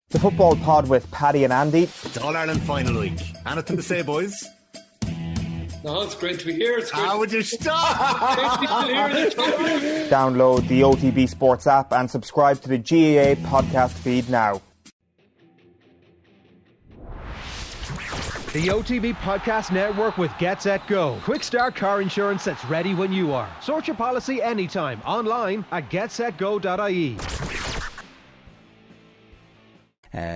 The Football Pod with Paddy and Andy. It's All-Ireland final week. Anything to say, boys? No, it's great to be here. How would you stop? Download the OTB Sports app and subscribe to the GAA podcast feed now. The OTB Podcast Network with Get Set Go. Quick start car insurance that's ready when you are. Sort your policy anytime online at getsetgo.ie.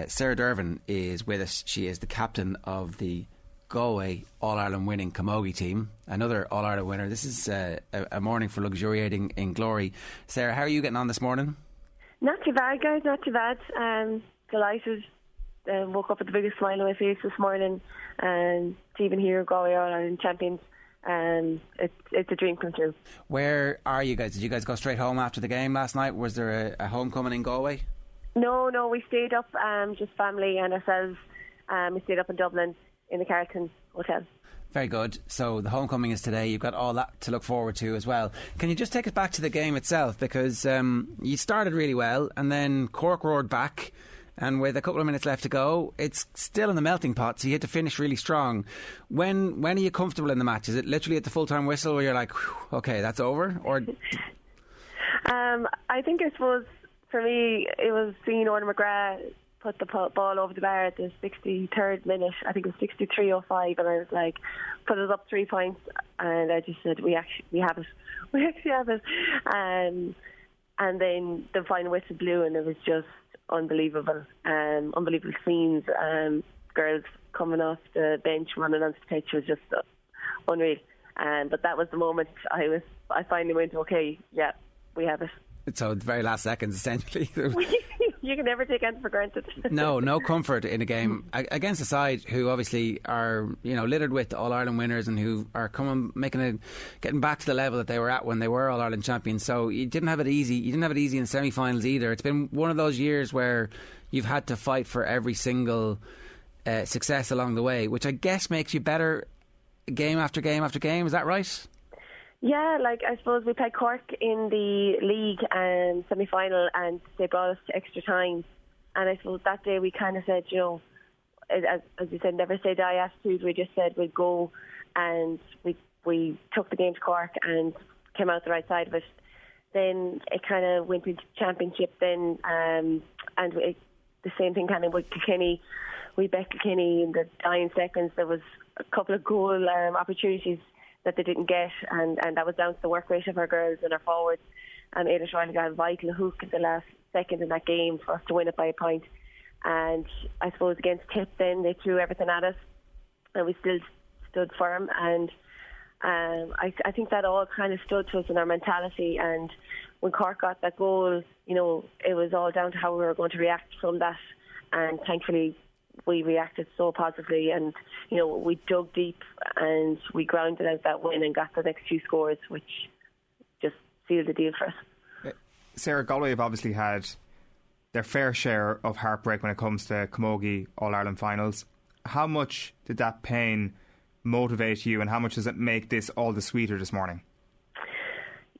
Sarah Dervin is with us. She is the captain of the Galway All-Ireland winning Camogie team. Another All-Ireland winner. This is a morning for luxuriating in glory. Sarah, how are you getting on this morning? Not too bad, guys, not too bad. Delighted. Woke up with the biggest smile on my face this morning. To even hear Galway All-Ireland champions. It's a dream come true. Where are you guys? Did you guys go straight home after the game last night? Was there a homecoming in Galway? No, we stayed up, just family and ourselves. We stayed up in Dublin in the Carlton Hotel. Very good. So the homecoming is today. You've got all that to look forward to as well. Can you just take us back to the game itself? Because you started really well and then Cork roared back, and with a couple of minutes left to go, it's still in the melting pot, so you had to finish really strong. When are you comfortable in the match? Is it literally at the full-time whistle where you're like, okay, that's over? Or I suppose for me, it was seeing Orla McGrath put the ball over the bar at the 63rd minute. I think it was 63:05, and I was like, put us up 3 points, and I just said, we have it. We actually have it. And then the final whistle blew, and it was just unbelievable. Unbelievable scenes. Girls coming off the bench, running onto the pitch was just unreal. But that was the moment I finally went, okay, yeah, we have it. So the very last seconds, essentially. You can never take anything for granted. No comfort in a game against a side who obviously are, littered with All-Ireland winners and who are getting back to the level that they were at when they were All-Ireland champions. So you didn't have it easy. You didn't have it easy in semi-finals either. It's been one of those years where you've had to fight for every single success along the way, which I guess makes you better game after game after game. Is that right? Yeah, I suppose we played Cork in the league semi-final, and they brought us to extra time. And I suppose that day we kind of said, as you said, never say die attitude. We just said we'd go, and we took the game to Cork and came out the right side of it. Then it kind of went into championship then, and the same thing kind of with Kilkenny. We bet Kilkenny in the dying seconds. There was a couple of goal opportunities that they didn't get, and that was down to the work rate of our girls and our forwards. And Ada Shriley got a vital hook at the last second in that game for us to win it by a point. And I suppose against Tip then, they threw everything at us, and we still stood firm. And I think that all kind of stood to us in our mentality. And when Cork got that goal, it was all down to how we were going to react from that. And thankfully, we reacted so positively, and we dug deep and we grounded out that win and got the next few scores, which just sealed the deal for us. Sarah, Galway have obviously had their fair share of heartbreak when it comes to Camogie All-Ireland finals. How much did that pain motivate you, and how much does it make this all the sweeter this morning?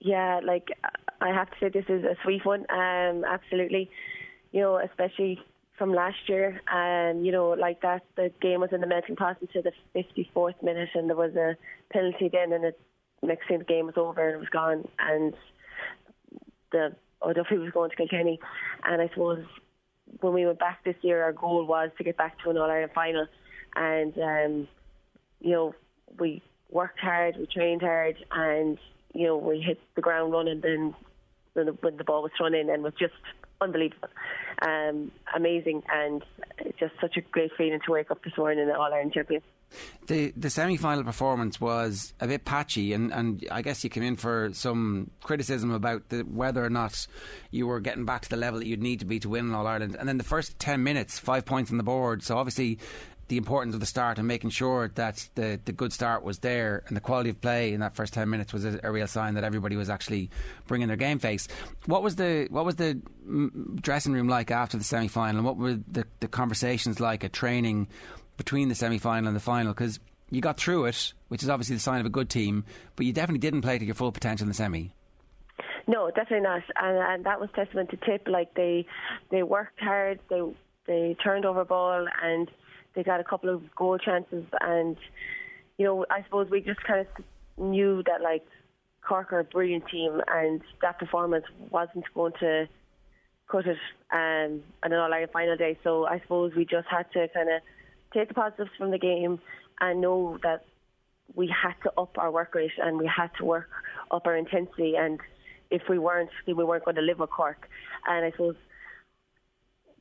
Yeah, I have to say this is a sweet one, absolutely. Especially from last year, and that the game was in the melting pot until the 54th minute, and there was a penalty then, and the next thing the game was over and it was gone, and Duffy was going to Kilkenny. And I suppose when we went back this year, our goal was to get back to an All-Ireland final, and we worked hard, we trained hard, and we hit the ground running then when the ball was thrown in, and was just unbelievable, amazing, and just such a great feeling to wake up this morning an All-Ireland champion. The semi-final performance was a bit patchy, and I guess you came in for some criticism about whether or not you were getting back to the level that you'd need to be to win All-Ireland. And then the first 10 minutes, 5 points on the board, so obviously the importance of the start and making sure that the good start was there, and the quality of play in that first 10 minutes was a real sign that everybody was actually bringing their game face. What was the dressing room like after the semi-final, and what were the conversations like at training between the semi-final and the final? Because you got through it, which is obviously the sign of a good team, but you definitely didn't play to your full potential in the semi. No, definitely not, and that was testament to Tip. Like they worked hard, they turned over ball and they got a couple of goal chances, and I suppose we just kind of knew that like Cork are a brilliant team, and that performance wasn't going to cut it on an All-Ireland final day. So I suppose we just had to kind of take the positives from the game and know that we had to up our work rate and we had to work up our intensity, and if we weren't, then we weren't going to live with Cork. And I suppose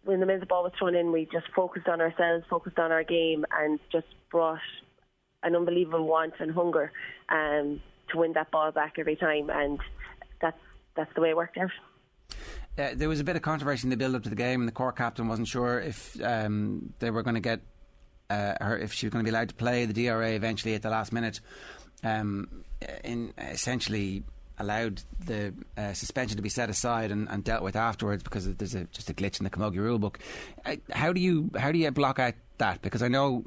when the minute the ball was thrown in, we just focused on ourselves, focused on our game, and just brought an unbelievable want and hunger to win that ball back every time, and that's the way it worked out. There was a bit of controversy in the build-up to the game, and the Cork captain wasn't sure if they were going to get if she was going to be allowed to play. The DRA eventually at the last minute essentially allowed the suspension to be set aside and dealt with afterwards, because there's just a glitch in the Camogie rulebook. How do you block out that? Because I know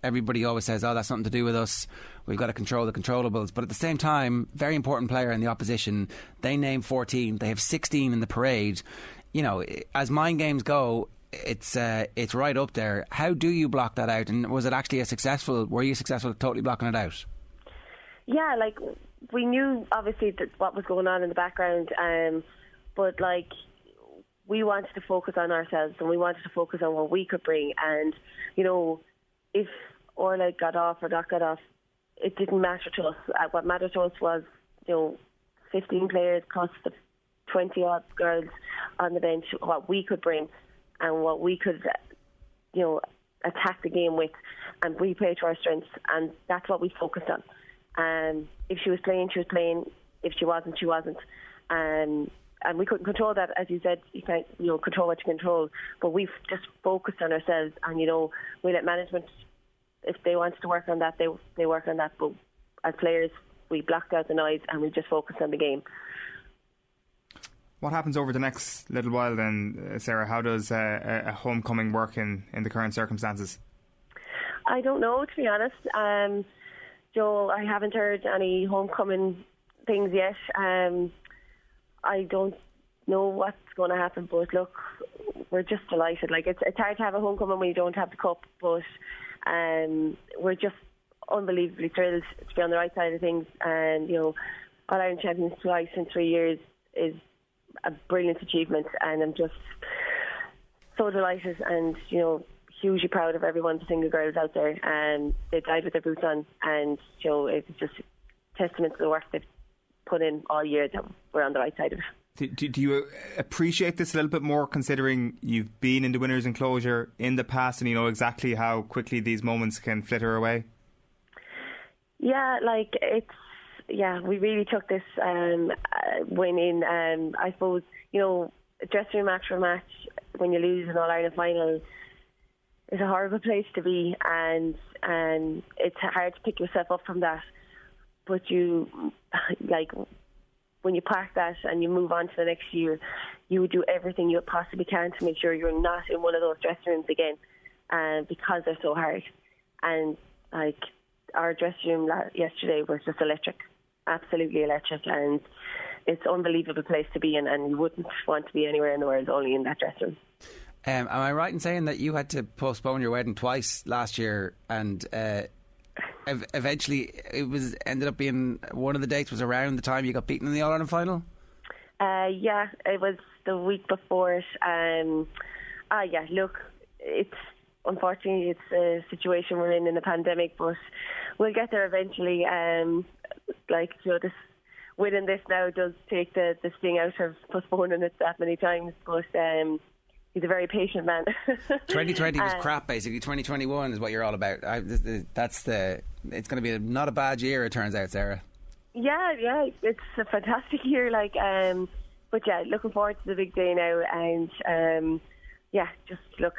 everybody always says, oh, that's something to do with us, we've got to control the controllables, but at the same time, very important player in the opposition, they name 14, they have 16 in the parade. As mind games go, it's right up there. How do you block that out, and was it actually were you successful at totally blocking it out? Yeah, like we knew obviously that what was going on in the background, but like we wanted to focus on ourselves and we wanted to focus on what we could bring, and if Orla got off or not got off, it didn't matter to us. What mattered to us was 15 players plus the 20 odd girls on the bench, what we could bring and what we could attack the game with, and we play to our strengths, and that's what we focused on. If she was playing, she was playing. If she wasn't, she wasn't. And we couldn't control that, as you said. You can't, control what you control. But we've just focused on ourselves, and we let management, if they wanted to work on that, they work on that. But as players, we blocked out the noise and we just focused on the game. What happens over the next little while then, Sarah? How does a homecoming work in the current circumstances? I don't know, to be honest. Joe, I haven't heard any homecoming things yet. I don't know what's going to happen, but look, we're just delighted. Like it's hard to have a homecoming when you don't have the cup, but we're just unbelievably thrilled to be on the right side of things. And All-Ireland champions twice in 3 years is a brilliant achievement, and I'm just so delighted and hugely proud of every one of the single girls out there, and they died with their boots on, and it's just a testament to the work they've put in all year that we're on the right side of it. Do you appreciate this a little bit more, considering you've been in the winners' enclosure in the past and you know exactly how quickly these moments can flitter away? Yeah, we really took this win in. I suppose, dressing room after match, when you lose an All-Ireland final, is a horrible place to be, and it's hard to pick yourself up from that. But when you park that and you move on to the next year, you would do everything you possibly can to make sure you're not in one of those dressing rooms again, because they're so hard. And our dressing room yesterday was just electric, absolutely electric, and it's an unbelievable place to be in, and you wouldn't want to be anywhere in the world, only in that dressing room. Am I right in saying that you had to postpone your wedding twice last year, and eventually it ended up being one of the dates was around the time you got beaten in the All-Ireland final? Yeah, it was the week before it. Look, unfortunately it's a situation we're in the pandemic, but we'll get there eventually. This winning this now does take the sting out of postponing it that many times, but he's a very patient man. 2020 was crap, basically. 2021 is what you're all about. It's going to be not a bad year, it turns out, Sarah. Yeah, it's a fantastic year. But yeah, looking forward to the big day now, and just look.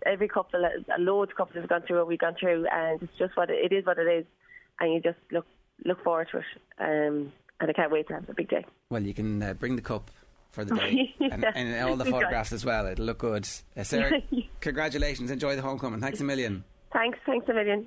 Every couple, loads of couples have gone through what we've gone through, and it's just it is what it is, and you just look forward to it, and I can't wait to have the big day. Well, you can bring the cup for the day and all the photographs as well. It'll look good. Sarah, congratulations, enjoy the homecoming. Thanks a million. Thanks a million.